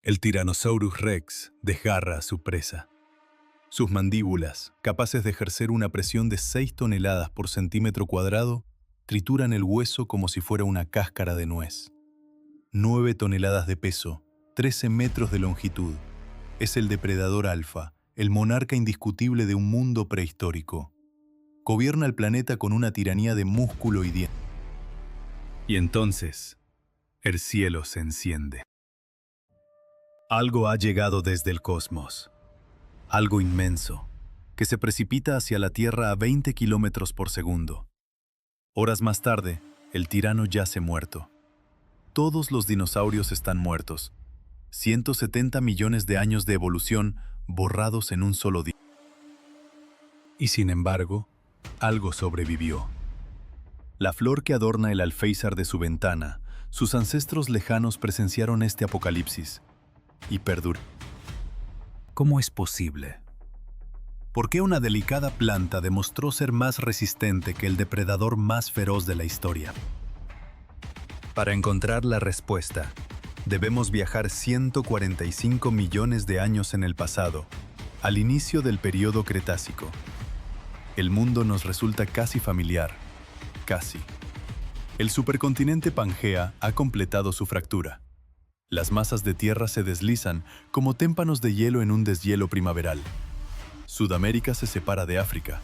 El Tyrannosaurus Rex desgarra a su presa. Sus mandíbulas, capaces de ejercer una presión de 6 toneladas por centímetro cuadrado, trituran el hueso como si fuera una cáscara de nuez. 9 toneladas de peso, 13 metros de longitud. Es el depredador alfa, el monarca indiscutible de un mundo prehistórico. Gobierna el planeta con una tiranía de músculo y dientes. Y entonces, el cielo se enciende. Algo ha llegado desde el cosmos. Algo inmenso, que se precipita hacia la Tierra a 20 kilómetros por segundo. Horas más tarde, el tirano yace muerto. Todos los dinosaurios están muertos. 170 millones de años de evolución borrados en un solo día. Y sin embargo, algo sobrevivió. La flor que adorna el alféizar de su ventana, sus ancestros lejanos presenciaron este apocalipsis y perduró. ¿Cómo es posible? ¿Por qué una delicada planta demostró ser más resistente que el depredador más feroz de la historia? Para encontrar la respuesta, debemos viajar 145 millones de años en el pasado, al inicio del período Cretácico. El mundo nos resulta casi familiar, casi. El supercontinente Pangea ha completado su fractura. Las masas de tierra se deslizan como témpanos de hielo en un deshielo primaveral. Sudamérica se separa de África.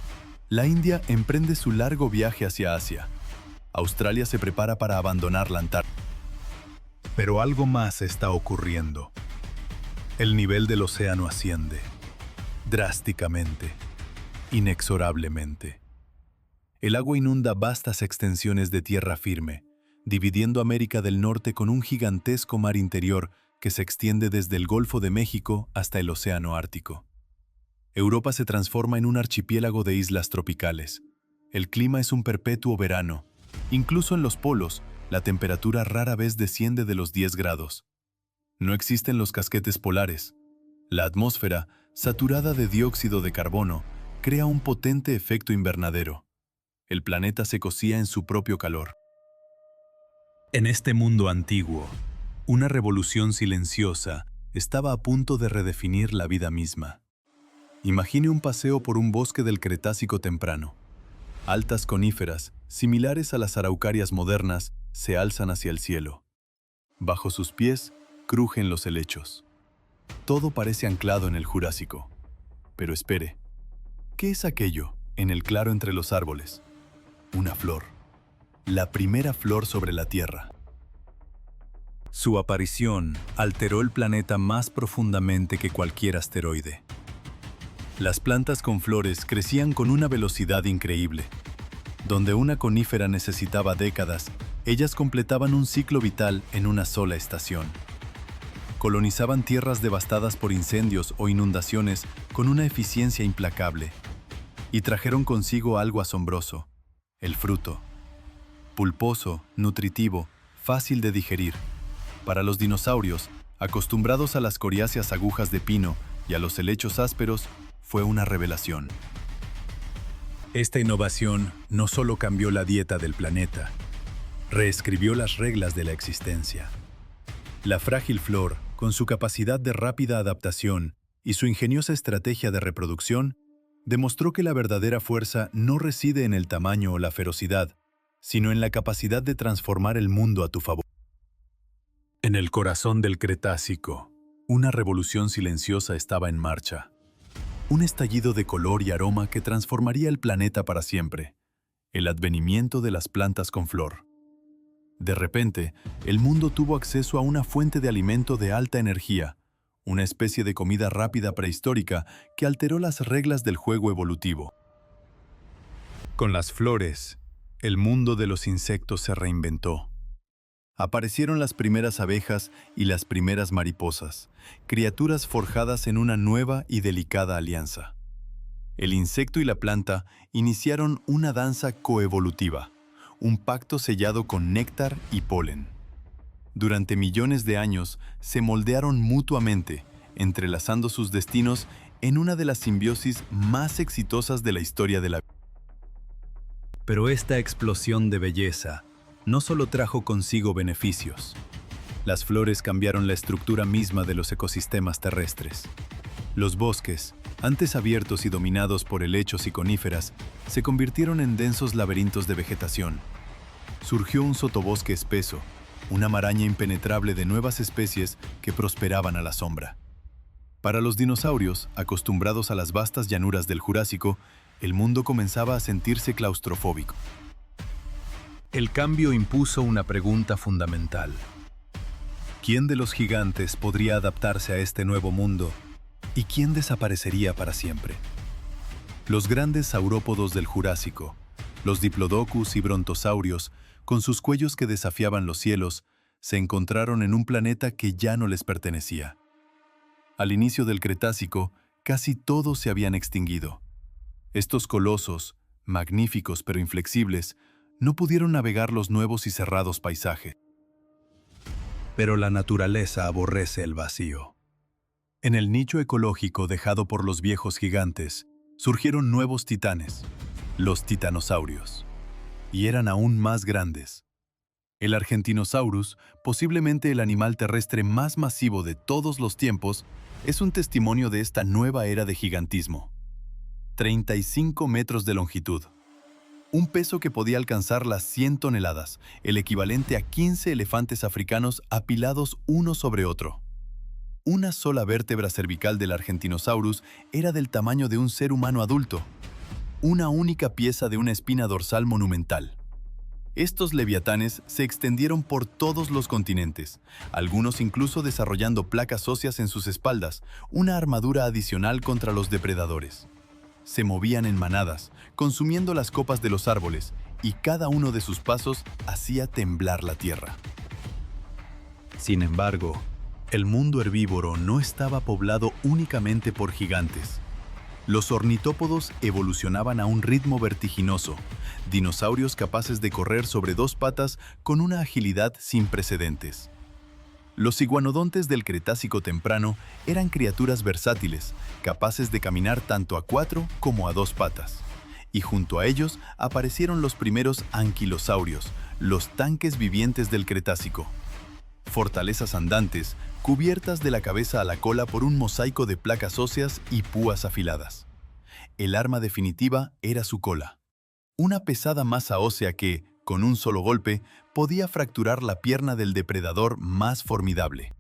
La India emprende su largo viaje hacia Asia. Australia se prepara para abandonar la Antártida. Pero algo más está ocurriendo. El nivel del océano asciende. Drásticamente. Inexorablemente. El agua inunda vastas extensiones de tierra firme, dividiendo América del Norte con un gigantesco mar interior que se extiende desde el Golfo de México hasta el Océano Ártico. Europa se transforma en un archipiélago de islas tropicales. El clima es un perpetuo verano. Incluso en los polos, la temperatura rara vez desciende de los 10 grados. No existen los casquetes polares. La atmósfera, saturada de dióxido de carbono, crea un potente efecto invernadero. El planeta se cocía en su propio calor. En este mundo antiguo, una revolución silenciosa estaba a punto de redefinir la vida misma. Imagine un paseo por un bosque del Cretácico temprano. Altas coníferas, similares a las araucarias modernas, se alzan hacia el cielo. Bajo sus pies, crujen los helechos. Todo parece anclado en el Jurásico. Pero espere, ¿qué es aquello en el claro entre los árboles? Una flor. La primera flor sobre la Tierra. Su aparición alteró el planeta más profundamente que cualquier asteroide. Las plantas con flores crecían con una velocidad increíble. Donde una conífera necesitaba décadas, ellas completaban un ciclo vital en una sola estación. Colonizaban tierras devastadas por incendios o inundaciones con una eficiencia implacable. Y trajeron consigo algo asombroso: el fruto. Pulposo, nutritivo, fácil de digerir. Para los dinosaurios, acostumbrados a las coriáceas agujas de pino y a los helechos ásperos, fue una revelación. Esta innovación no solo cambió la dieta del planeta, reescribió las reglas de la existencia. La frágil flor, con su capacidad de rápida adaptación y su ingeniosa estrategia de reproducción, demostró que la verdadera fuerza no reside en el tamaño o la ferocidad, sino en la capacidad de transformar el mundo a tu favor. En el corazón del Cretácico, una revolución silenciosa estaba en marcha. Un estallido de color y aroma que transformaría el planeta para siempre. El advenimiento de las plantas con flor. De repente, el mundo tuvo acceso a una fuente de alimento de alta energía, una especie de comida rápida prehistórica que alteró las reglas del juego evolutivo. Con las flores, el mundo de los insectos se reinventó. Aparecieron las primeras abejas y las primeras mariposas, criaturas forjadas en una nueva y delicada alianza. El insecto y la planta iniciaron una danza coevolutiva, un pacto sellado con néctar y polen. Durante millones de años se moldearon mutuamente, entrelazando sus destinos en una de las simbiosis más exitosas de la historia de la vida. Pero esta explosión de belleza no solo trajo consigo beneficios. Las flores cambiaron la estructura misma de los ecosistemas terrestres. Los bosques, antes abiertos y dominados por helechos y coníferas, se convirtieron en densos laberintos de vegetación. Surgió un sotobosque espeso, una maraña impenetrable de nuevas especies que prosperaban a la sombra. Para los dinosaurios, acostumbrados a las vastas llanuras del Jurásico, el mundo comenzaba a sentirse claustrofóbico. El cambio impuso una pregunta fundamental. ¿Quién de los gigantes podría adaptarse a este nuevo mundo y quién desaparecería para siempre? Los grandes saurópodos del Jurásico, los diplodocus y brontosaurios, con sus cuellos que desafiaban los cielos, se encontraron en un planeta que ya no les pertenecía. Al inicio del Cretácico, casi todos se habían extinguido. Estos colosos, magníficos pero inflexibles, no pudieron navegar los nuevos y cerrados paisajes. Pero la naturaleza aborrece el vacío. En el nicho ecológico dejado por los viejos gigantes, surgieron nuevos titanes, los titanosaurios, y eran aún más grandes. El Argentinosaurus, posiblemente el animal terrestre más masivo de todos los tiempos, es un testimonio de esta nueva era de gigantismo. 35 metros de longitud. Un peso que podía alcanzar las 100 toneladas, el equivalente a 15 elefantes africanos apilados uno sobre otro. Una sola vértebra cervical del Argentinosaurus era del tamaño de un ser humano adulto. Una única pieza de una espina dorsal monumental. Estos leviatanes se extendieron por todos los continentes, algunos incluso desarrollando placas óseas en sus espaldas, una armadura adicional contra los depredadores. Se movían en manadas, consumiendo las copas de los árboles, y cada uno de sus pasos hacía temblar la tierra. Sin embargo, el mundo herbívoro no estaba poblado únicamente por gigantes. Los ornitópodos evolucionaban a un ritmo vertiginoso, dinosaurios capaces de correr sobre dos patas con una agilidad sin precedentes. Los iguanodontes del Cretácico temprano eran criaturas versátiles, capaces de caminar tanto a 4 como a 2 patas. Y junto a ellos aparecieron los primeros anquilosaurios, los tanques vivientes del Cretácico. Fortalezas andantes, cubiertas de la cabeza a la cola por un mosaico de placas óseas y púas afiladas. El arma definitiva era su cola. Una pesada masa ósea que, con un solo golpe, podía fracturar la pierna del depredador más formidable.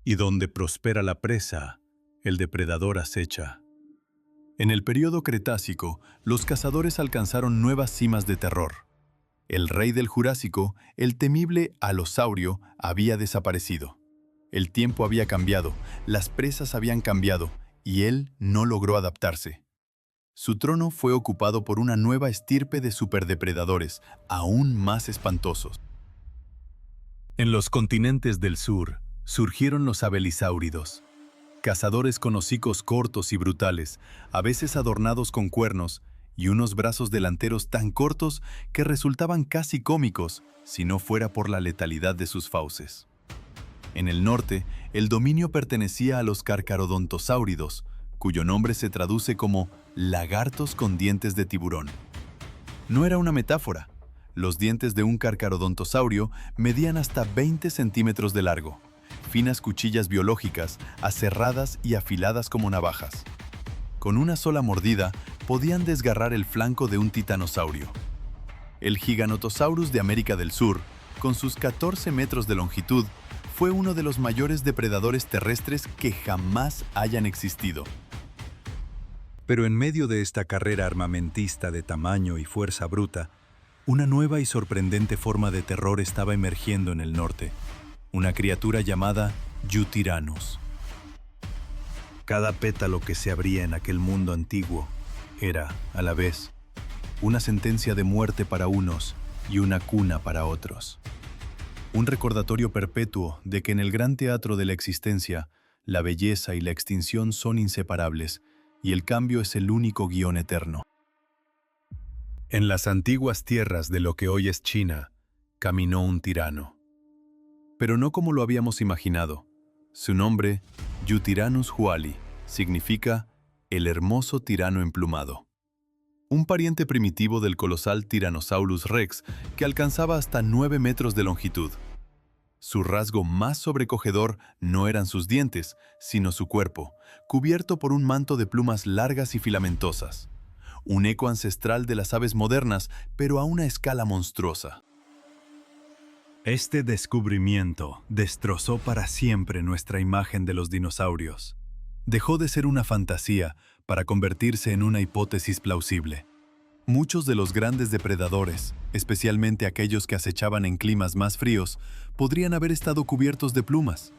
Y donde prospera la presa, el depredador acecha. En el período Cretácico, los cazadores alcanzaron nuevas cimas de terror. El rey del Jurásico, el temible alosaurio, había desaparecido. El tiempo había cambiado, las presas habían cambiado, y él no logró adaptarse. Su trono fue ocupado por una nueva estirpe de superdepredadores, aún más espantosos. En los continentes del sur, surgieron los abelisáuridos, cazadores con hocicos cortos y brutales, a veces adornados con cuernos, y unos brazos delanteros tan cortos que resultaban casi cómicos, si no fuera por la letalidad de sus fauces. En el norte, el dominio pertenecía a los carcarodontosáuridos, cuyo nombre se traduce como lagartos con dientes de tiburón. No era una metáfora. Los dientes de un carcarodontosaurio medían hasta 20 centímetros de largo, finas cuchillas biológicas, aserradas y afiladas como navajas. Con una sola mordida, podían desgarrar el flanco de un titanosaurio. El Giganotosaurus de América del Sur, con sus 14 metros de longitud, fue uno de los mayores depredadores terrestres que jamás hayan existido. Pero en medio de esta carrera armamentista de tamaño y fuerza bruta, una nueva y sorprendente forma de terror estaba emergiendo en el norte, una criatura llamada Yutyrannus. Cada pétalo que se abría en aquel mundo antiguo era, a la vez, una sentencia de muerte para unos y una cuna para otros. Un recordatorio perpetuo de que en el gran teatro de la existencia, la belleza y la extinción son inseparables, y el cambio es el único guión eterno. En las antiguas tierras de lo que hoy es China, caminó un tirano. Pero no como lo habíamos imaginado. Su nombre, Yutyrannus huali, significa el hermoso tirano emplumado. Un pariente primitivo del colosal Tyrannosaurus rex que alcanzaba hasta 9 metros de longitud. Su rasgo más sobrecogedor no eran sus dientes, sino su cuerpo, cubierto por un manto de plumas largas y filamentosas. Un eco ancestral de las aves modernas, pero a una escala monstruosa. Este descubrimiento destrozó para siempre nuestra imagen de los dinosaurios. Dejó de ser una fantasía para convertirse en una hipótesis plausible. Muchos de los grandes depredadores, especialmente aquellos que acechaban en climas más fríos, podrían haber estado cubiertos de plumas.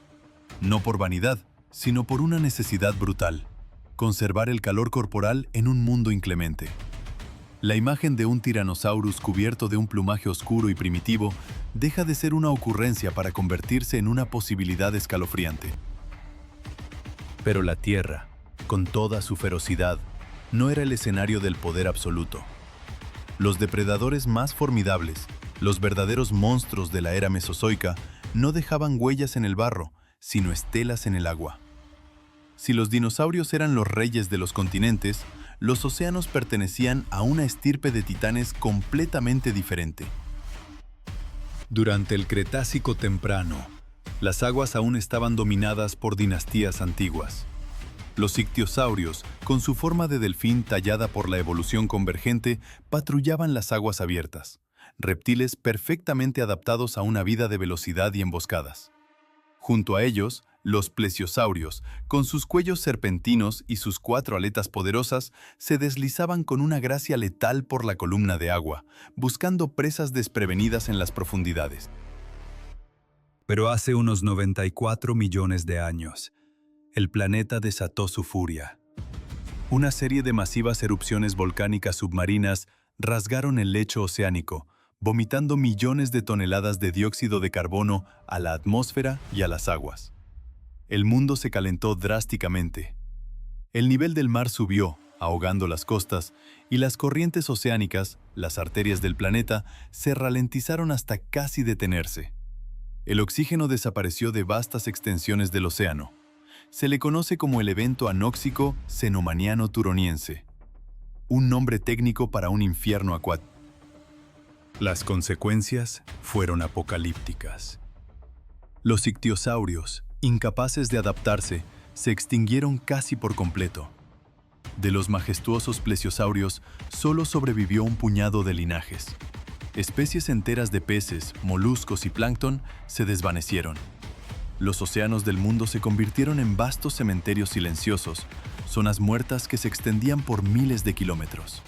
No por vanidad, sino por una necesidad brutal: conservar el calor corporal en un mundo inclemente. La imagen de un Tyrannosaurus cubierto de un plumaje oscuro y primitivo deja de ser una ocurrencia para convertirse en una posibilidad escalofriante. Pero la Tierra, con toda su ferocidad, no era el escenario del poder absoluto. Los depredadores más formidables, los verdaderos monstruos de la era mesozoica, no dejaban huellas en el barro, sino estelas en el agua. Si los dinosaurios eran los reyes de los continentes, los océanos pertenecían a una estirpe de titanes completamente diferente. Durante el Cretácico temprano, las aguas aún estaban dominadas por dinastías antiguas. Los ictiosaurios, con su forma de delfín tallada por la evolución convergente, patrullaban las aguas abiertas, reptiles perfectamente adaptados a una vida de velocidad y emboscadas. Junto a ellos, los plesiosaurios, con sus cuellos serpentinos y sus 4 aletas poderosas, se deslizaban con una gracia letal por la columna de agua, buscando presas desprevenidas en las profundidades. Pero hace unos 94 millones de años, el planeta desató su furia. Una serie de masivas erupciones volcánicas submarinas rasgaron el lecho oceánico, vomitando millones de toneladas de dióxido de carbono a la atmósfera y a las aguas. El mundo se calentó drásticamente. El nivel del mar subió, ahogando las costas, y las corrientes oceánicas, las arterias del planeta, se ralentizaron hasta casi detenerse. El oxígeno desapareció de vastas extensiones del océano. Se le conoce como el evento anóxico cenomaniano-turoniense, un nombre técnico para un infierno acuático. Las consecuencias fueron apocalípticas. Los ictiosaurios, incapaces de adaptarse, se extinguieron casi por completo. De los majestuosos plesiosaurios, solo sobrevivió un puñado de linajes. Especies enteras de peces, moluscos y plancton se desvanecieron. Los océanos del mundo se convirtieron en vastos cementerios silenciosos, zonas muertas que se extendían por miles de kilómetros.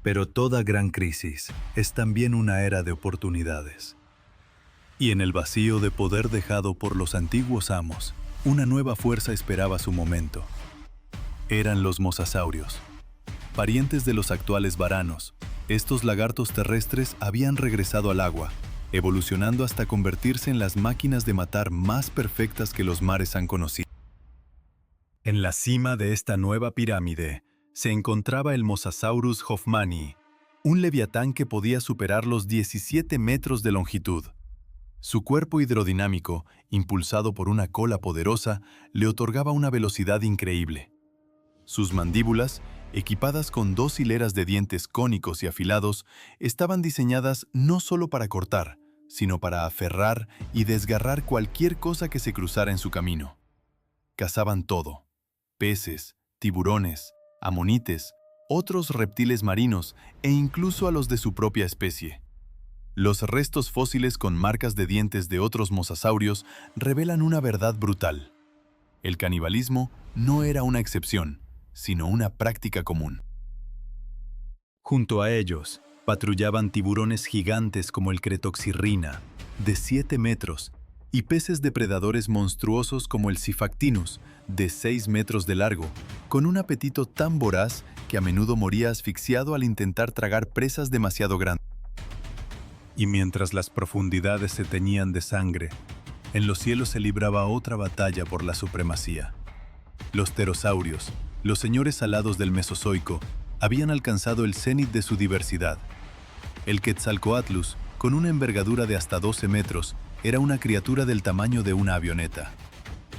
Pero toda gran crisis es también una era de oportunidades. Y en el vacío de poder dejado por los antiguos amos, una nueva fuerza esperaba su momento. Eran los mosasaurios. Parientes de los actuales varanos, estos lagartos terrestres habían regresado al agua, evolucionando hasta convertirse en las máquinas de matar más perfectas que los mares han conocido. En la cima de esta nueva pirámide se encontraba el Mosasaurus hoffmanni, un leviatán que podía superar los 17 metros de longitud. Su cuerpo hidrodinámico, impulsado por una cola poderosa, le otorgaba una velocidad increíble. Sus mandíbulas, equipadas con 2 hileras de dientes cónicos y afilados, estaban diseñadas no solo para cortar, sino para aferrar y desgarrar cualquier cosa que se cruzara en su camino. Cazaban todo: peces, tiburones, amonites, otros reptiles marinos e incluso a los de su propia especie. Los restos fósiles con marcas de dientes de otros mosasaurios revelan una verdad brutal. El canibalismo no era una excepción, sino una práctica común. Junto a ellos, patrullaban tiburones gigantes como el Cretoxirrhina, de 7 metros, y peces depredadores monstruosos como el Sifactinus, de 6 metros de largo, con un apetito tan voraz que a menudo moría asfixiado al intentar tragar presas demasiado grandes. Y mientras las profundidades se teñían de sangre, en los cielos se libraba otra batalla por la supremacía. Los pterosaurios, los señores alados del Mesozoico, habían alcanzado el cenit de su diversidad. El Quetzalcoatlus, con una envergadura de hasta 12 metros, era una criatura del tamaño de una avioneta.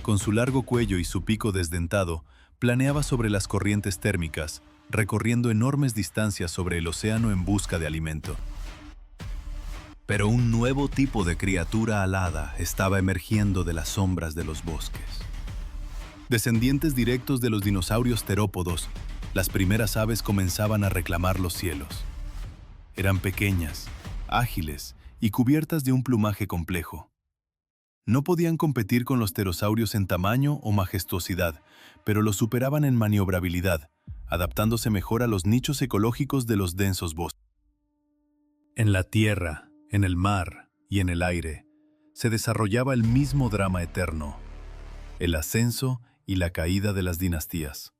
Con su largo cuello y su pico desdentado, planeaba sobre las corrientes térmicas, recorriendo enormes distancias sobre el océano en busca de alimento. Pero un nuevo tipo de criatura alada estaba emergiendo de las sombras de los bosques. Descendientes directos de los dinosaurios terópodos, las primeras aves comenzaban a reclamar los cielos. Eran pequeñas, ágiles y cubiertas de un plumaje complejo. No podían competir con los pterosaurios en tamaño o majestuosidad, pero los superaban en maniobrabilidad, adaptándose mejor a los nichos ecológicos de los densos bosques. En la tierra, en el mar y en el aire, se desarrollaba el mismo drama eterno: el ascenso y la caída de las dinastías.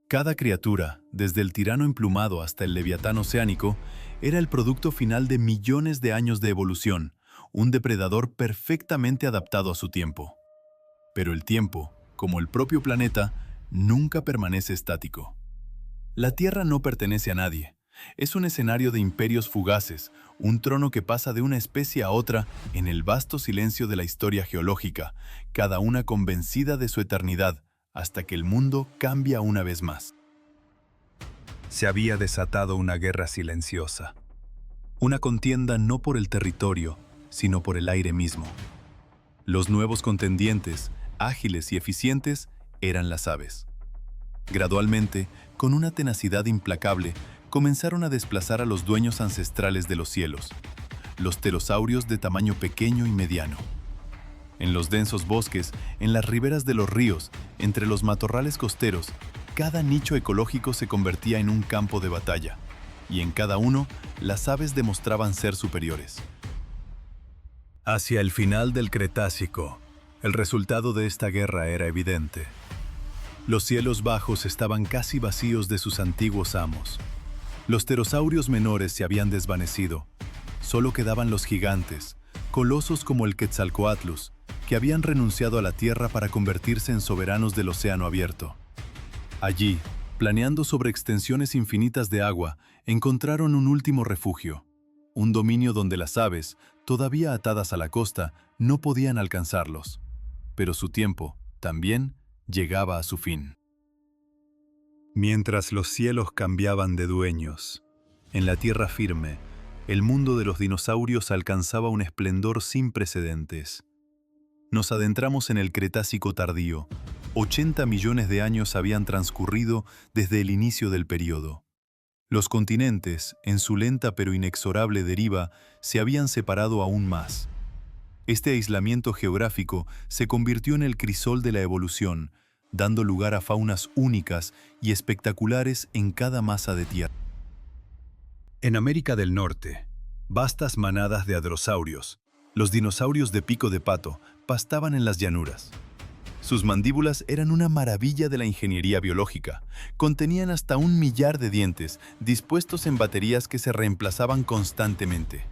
Cada criatura, desde el tirano emplumado hasta el leviatán oceánico, era el producto final de millones de años de evolución, un depredador perfectamente adaptado a su tiempo. Pero el tiempo, como el propio planeta, nunca permanece estático. La Tierra no pertenece a nadie. Es un escenario de imperios fugaces, un trono que pasa de una especie a otra en el vasto silencio de la historia geológica, cada una convencida de su eternidad, hasta que el mundo cambia una vez más. Se había desatado una guerra silenciosa. Una contienda no por el territorio, sino por el aire mismo. Los nuevos contendientes, ágiles y eficientes, eran las aves. Gradualmente, con una tenacidad implacable, comenzaron a desplazar a los dueños ancestrales de los cielos, los pterosaurios de tamaño pequeño y mediano. En los densos bosques, en las riberas de los ríos, entre los matorrales costeros, cada nicho ecológico se convertía en un campo de batalla, y en cada uno, las aves demostraban ser superiores. Hacia el final del Cretácico, el resultado de esta guerra era evidente. Los cielos bajos estaban casi vacíos de sus antiguos amos. Los pterosaurios menores se habían desvanecido. Solo quedaban los gigantes, colosos como el Quetzalcóatlus, que habían renunciado a la tierra para convertirse en soberanos del océano abierto. Allí, planeando sobre extensiones infinitas de agua, encontraron un último refugio, un dominio donde las aves, todavía atadas a la costa, no podían alcanzarlos. Pero su tiempo, también, llegaba a su fin. Mientras los cielos cambiaban de dueños, en la tierra firme, el mundo de los dinosaurios alcanzaba un esplendor sin precedentes. Nos adentramos en el Cretácico tardío. 80 millones de años habían transcurrido desde el inicio del período. Los continentes, en su lenta pero inexorable deriva, se habían separado aún más. Este aislamiento geográfico se convirtió en el crisol de la evolución, dando lugar a faunas únicas y espectaculares en cada masa de tierra. En América del Norte, vastas manadas de hadrosaurios, los dinosaurios de pico de pato, pastaban en las llanuras. Sus mandíbulas eran una maravilla de la ingeniería biológica. Contenían hasta 1 millar de dientes, dispuestos en baterías que se reemplazaban constantemente.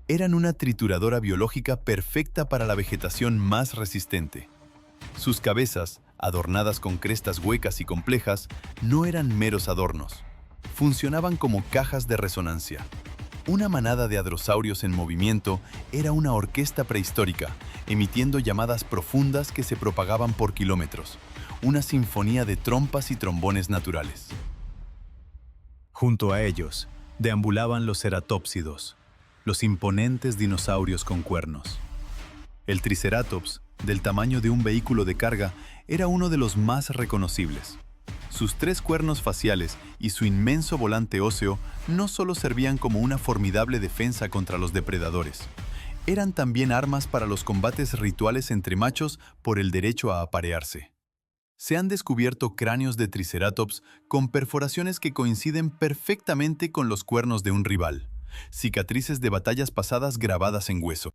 Eran una trituradora biológica perfecta para la vegetación más resistente. Sus cabezas, adornadas con crestas huecas y complejas, no eran meros adornos. Funcionaban como cajas de resonancia. Una manada de hadrosaurios en movimiento era una orquesta prehistórica, emitiendo llamadas profundas que se propagaban por kilómetros, una sinfonía de trompas y trombones naturales. Junto a ellos, deambulaban los ceratópsidos, los imponentes dinosaurios con cuernos. El Triceratops, del tamaño de un vehículo de carga, era uno de los más reconocibles. Sus 3 cuernos faciales y su inmenso volante óseo no solo servían como una formidable defensa contra los depredadores, eran también armas para los combates rituales entre machos por el derecho a aparearse. Se han descubierto cráneos de Triceratops con perforaciones que coinciden perfectamente con los cuernos de un rival, cicatrices de batallas pasadas grabadas en hueso.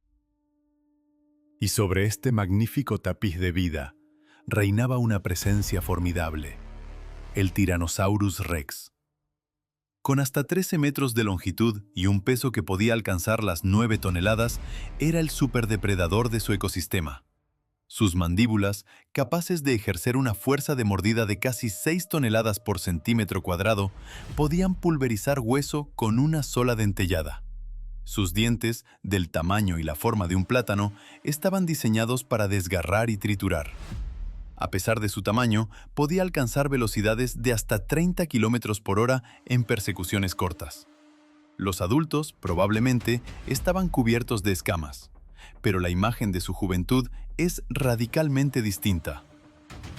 Y sobre este magnífico tapiz de vida, reinaba una presencia formidable: el Tyrannosaurus Rex. Con hasta 13 metros de longitud y un peso que podía alcanzar las 9 toneladas, era el superdepredador de su ecosistema. Sus mandíbulas, capaces de ejercer una fuerza de mordida de casi 6 toneladas por centímetro cuadrado, podían pulverizar hueso con una sola dentellada. Sus dientes, del tamaño y la forma de un plátano, estaban diseñados para desgarrar y triturar. A pesar de su tamaño, podía alcanzar velocidades de hasta 30 km/h en persecuciones cortas. Los adultos, probablemente, estaban cubiertos de escamas, pero la imagen de su juventud es radicalmente distinta.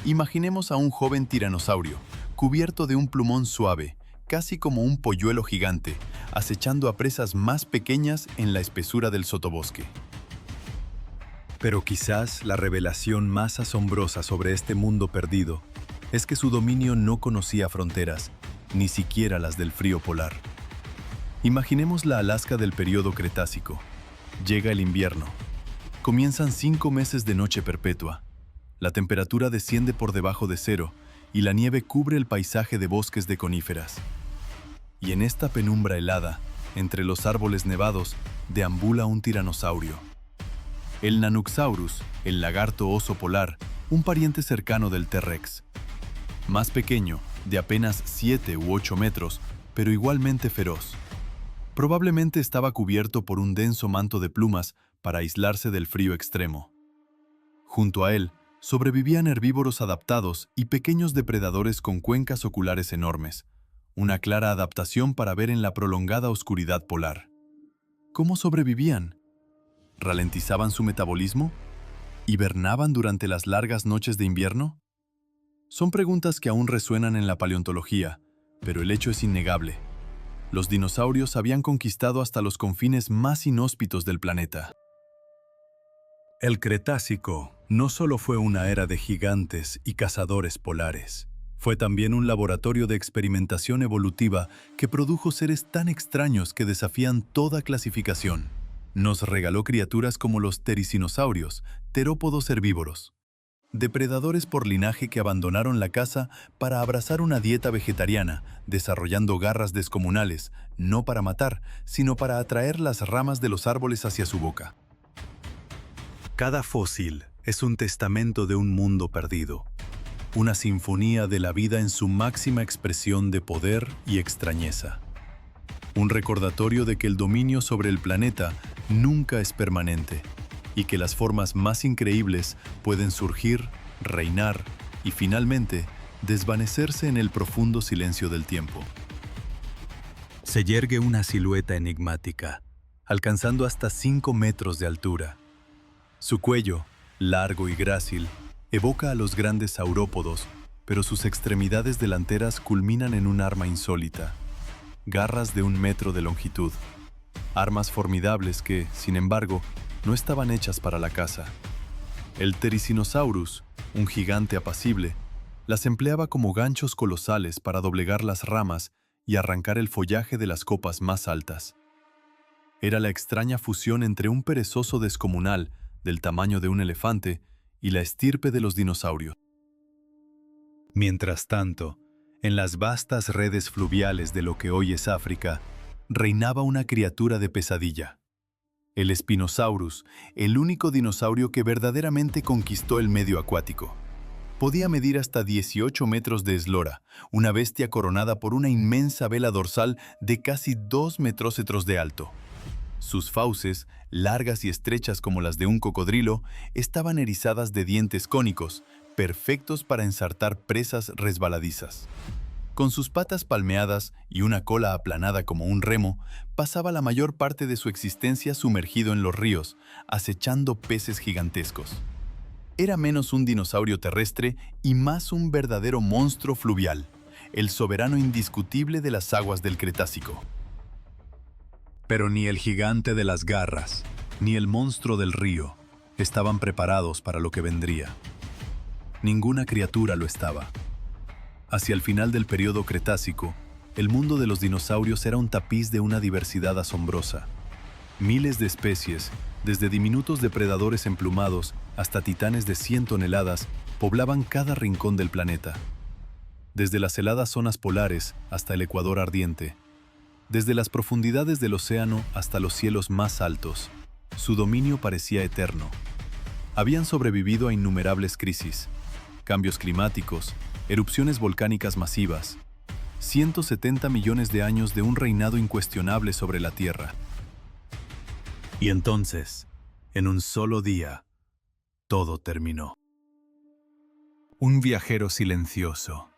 Imaginemos a un joven tiranosaurio, cubierto de un plumón suave, casi como un polluelo gigante, acechando a presas más pequeñas en la espesura del sotobosque. Pero quizás la revelación más asombrosa sobre este mundo perdido es que su dominio no conocía fronteras, ni siquiera las del frío polar. Imaginemos la Alaska del período Cretácico. Llega el invierno. Comienzan 5 meses de noche perpetua. La temperatura desciende por debajo de cero y la nieve cubre el paisaje de bosques de coníferas. Y en esta penumbra helada, entre los árboles nevados, deambula un tiranosaurio. El Nanoxaurus, el lagarto oso polar, un pariente cercano del T-Rex. Más pequeño, de apenas 7 u 8 metros, pero igualmente feroz. Probablemente estaba cubierto por un denso manto de plumas para aislarse del frío extremo. Junto a él, sobrevivían herbívoros adaptados y pequeños depredadores con cuencas oculares enormes, una clara adaptación para ver en la prolongada oscuridad polar. ¿Cómo sobrevivían? ¿Ralentizaban su metabolismo? ¿Hibernaban durante las largas noches de invierno? Son preguntas que aún resuenan en la paleontología, pero el hecho es innegable. Los dinosaurios habían conquistado hasta los confines más inhóspitos del planeta. El Cretácico no solo fue una era de gigantes y cazadores polares, fue también un laboratorio de experimentación evolutiva que produjo seres tan extraños que desafían toda clasificación. Nos regaló criaturas como los tericinosaurios, terópodos herbívoros, depredadores por linaje que abandonaron la caza para abrazar una dieta vegetariana, desarrollando garras descomunales, no para matar, sino para atraer las ramas de los árboles hacia su boca. Cada fósil es un testamento de un mundo perdido, una sinfonía de la vida en su máxima expresión de poder y extrañeza. Un recordatorio de que el dominio sobre el planeta nunca es permanente y que las formas más increíbles pueden surgir, reinar y finalmente desvanecerse en el profundo silencio del tiempo. Se yergue una silueta enigmática, alcanzando hasta 5 metros de altura. Su cuello, largo y grácil, evoca a los grandes saurópodos, pero sus extremidades delanteras culminan en un arma insólita. Garras de 1 metro de longitud. Armas formidables que, sin embargo, no estaban hechas para la caza. El Therizinosaurus, un gigante apacible, las empleaba como ganchos colosales para doblegar las ramas y arrancar el follaje de las copas más altas. Era la extraña fusión entre un perezoso descomunal del tamaño de un elefante y la estirpe de los dinosaurios. Mientras tanto, en las vastas redes fluviales de lo que hoy es África, reinaba una criatura de pesadilla. El Spinosaurus, el único dinosaurio que verdaderamente conquistó el medio acuático. Podía medir hasta 18 metros de eslora, una bestia coronada por una inmensa vela dorsal de casi 2 metrómetros de alto. Sus fauces, largas y estrechas como las de un cocodrilo, estaban erizadas de dientes cónicos, perfectos para ensartar presas resbaladizas. Con sus patas palmeadas y una cola aplanada como un remo, pasaba la mayor parte de su existencia sumergido en los ríos, acechando peces gigantescos. Era menos un dinosaurio terrestre y más un verdadero monstruo fluvial, el soberano indiscutible de las aguas del Cretácico. Pero ni el gigante de las garras, ni el monstruo del río, estaban preparados para lo que vendría. Ninguna criatura lo estaba. Hacia el final del período Cretácico, el mundo de los dinosaurios era un tapiz de una diversidad asombrosa. Miles de especies, desde diminutos depredadores emplumados hasta titanes de 100 toneladas, poblaban cada rincón del planeta. Desde las heladas zonas polares hasta el ecuador ardiente, desde las profundidades del océano hasta los cielos más altos, su dominio parecía eterno. Habían sobrevivido a innumerables crisis, cambios climáticos, erupciones volcánicas masivas, 170 millones de años de un reinado incuestionable sobre la Tierra. Y entonces, en un solo día, todo terminó. Un viajero silencioso,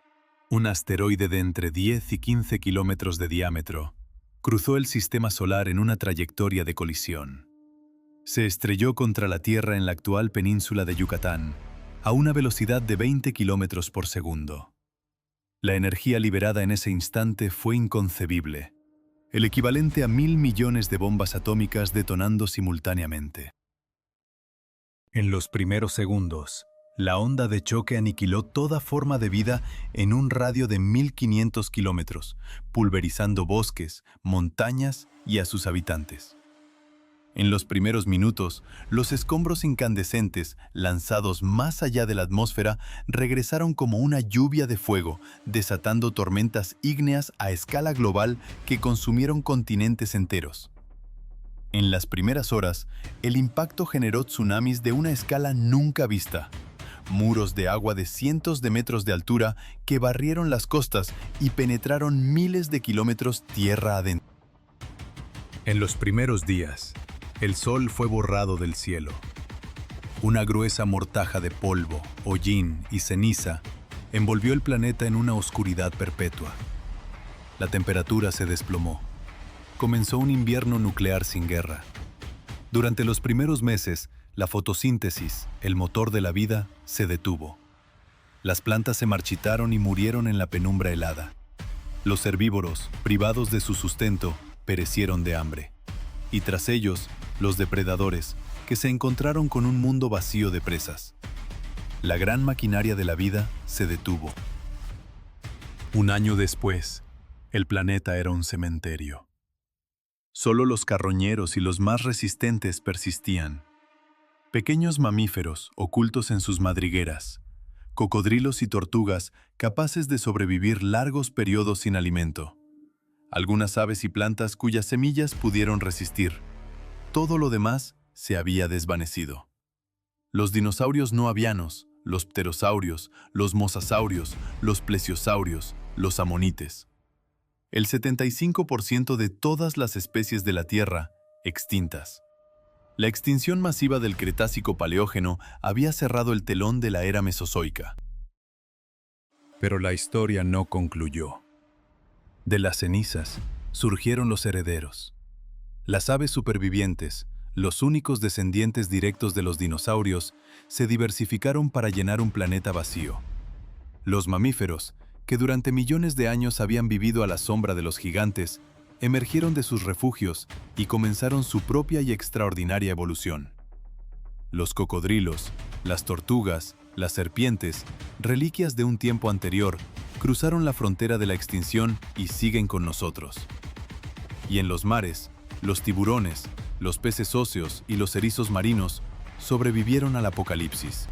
un asteroide de entre 10 y 15 kilómetros de diámetro, cruzó el sistema solar en una trayectoria de colisión. Se estrelló contra la Tierra en la actual península de Yucatán, a una velocidad de 20 kilómetros por segundo. La energía liberada en ese instante fue inconcebible, el equivalente a 1.000 millones de bombas atómicas detonando simultáneamente. En los primeros segundos, la onda de choque aniquiló toda forma de vida en un radio de 1.500 kilómetros, pulverizando bosques, montañas y a sus habitantes. En los primeros minutos, los escombros incandescentes, lanzados más allá de la atmósfera, regresaron como una lluvia de fuego, desatando tormentas ígneas a escala global que consumieron continentes enteros. En las primeras horas, el impacto generó tsunamis de una escala nunca vista. Muros de agua de cientos de metros de altura que barrieron las costas y penetraron miles de kilómetros tierra adentro. En los primeros días, el sol fue borrado del cielo. Una gruesa mortaja de polvo, hollín y ceniza envolvió el planeta en una oscuridad perpetua. La temperatura se desplomó. Comenzó un invierno nuclear sin guerra. Durante los primeros meses, la fotosíntesis, el motor de la vida, se detuvo. Las plantas se marchitaron y murieron en la penumbra helada. Los herbívoros, privados de su sustento, perecieron de hambre. Y tras ellos, los depredadores, que se encontraron con un mundo vacío de presas. La gran maquinaria de la vida se detuvo. Un año después, el planeta era un cementerio. Solo los carroñeros y los más resistentes persistían. Pequeños mamíferos ocultos en sus madrigueras, cocodrilos y tortugas capaces de sobrevivir largos periodos sin alimento. Algunas aves y plantas cuyas semillas pudieron resistir. Todo lo demás se había desvanecido. Los dinosaurios no avianos, los pterosaurios, los mosasaurios, los plesiosaurios, los amonites. El 75% de todas las especies de la Tierra, extintas. La extinción masiva del Cretácico-Paleógeno había cerrado el telón de la era Mesozoica. Pero la historia no concluyó. De las cenizas surgieron los herederos. Las aves supervivientes, los únicos descendientes directos de los dinosaurios, se diversificaron para llenar un planeta vacío. Los mamíferos, que durante millones de años habían vivido a la sombra de los gigantes, emergieron de sus refugios y comenzaron su propia y extraordinaria evolución. Los cocodrilos, las tortugas, las serpientes, reliquias de un tiempo anterior, cruzaron la frontera de la extinción y siguen con nosotros. Y en los mares, los tiburones, los peces óseos y los erizos marinos sobrevivieron al apocalipsis.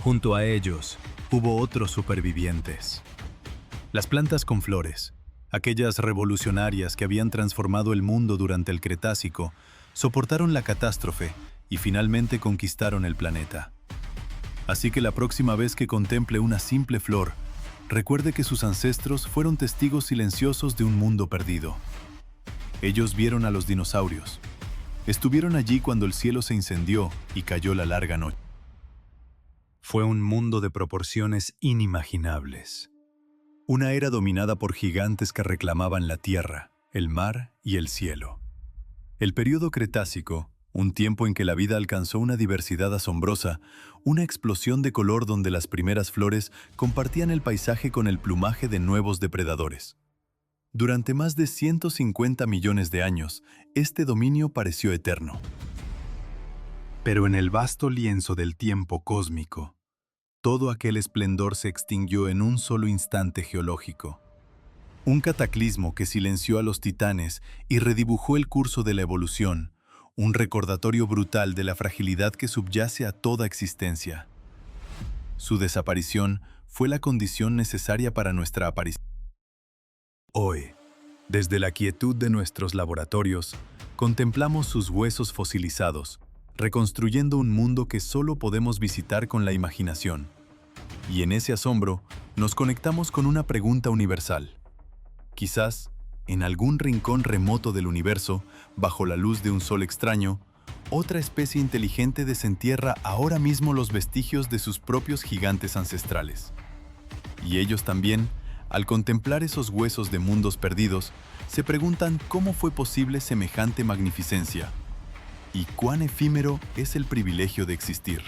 Junto a ellos, hubo otros supervivientes. Las plantas con flores, aquellas revolucionarias que habían transformado el mundo durante el Cretácico, soportaron la catástrofe y finalmente conquistaron el planeta. Así que la próxima vez que contemple una simple flor, recuerde que sus ancestros fueron testigos silenciosos de un mundo perdido. Ellos vieron a los dinosaurios. Estuvieron allí cuando el cielo se incendió y cayó la larga noche. Fue un mundo de proporciones inimaginables. Una era dominada por gigantes que reclamaban la tierra, el mar y el cielo. El período Cretácico, un tiempo en que la vida alcanzó una diversidad asombrosa, una explosión de color donde las primeras flores compartían el paisaje con el plumaje de nuevos depredadores. Durante más de 150 millones de años, este dominio pareció eterno. Pero en el vasto lienzo del tiempo cósmico, todo aquel esplendor se extinguió en un solo instante geológico. Un cataclismo que silenció a los titanes y redibujó el curso de la evolución, un recordatorio brutal de la fragilidad que subyace a toda existencia. Su desaparición fue la condición necesaria para nuestra aparición. Hoy, desde la quietud de nuestros laboratorios, contemplamos sus huesos fosilizados, reconstruyendo un mundo que solo podemos visitar con la imaginación. Y en ese asombro, nos conectamos con una pregunta universal. Quizás, en algún rincón remoto del universo, bajo la luz de un sol extraño, otra especie inteligente desentierra ahora mismo los vestigios de sus propios gigantes ancestrales. Y ellos también, al contemplar esos huesos de mundos perdidos, se preguntan cómo fue posible semejante magnificencia y cuán efímero es el privilegio de existir.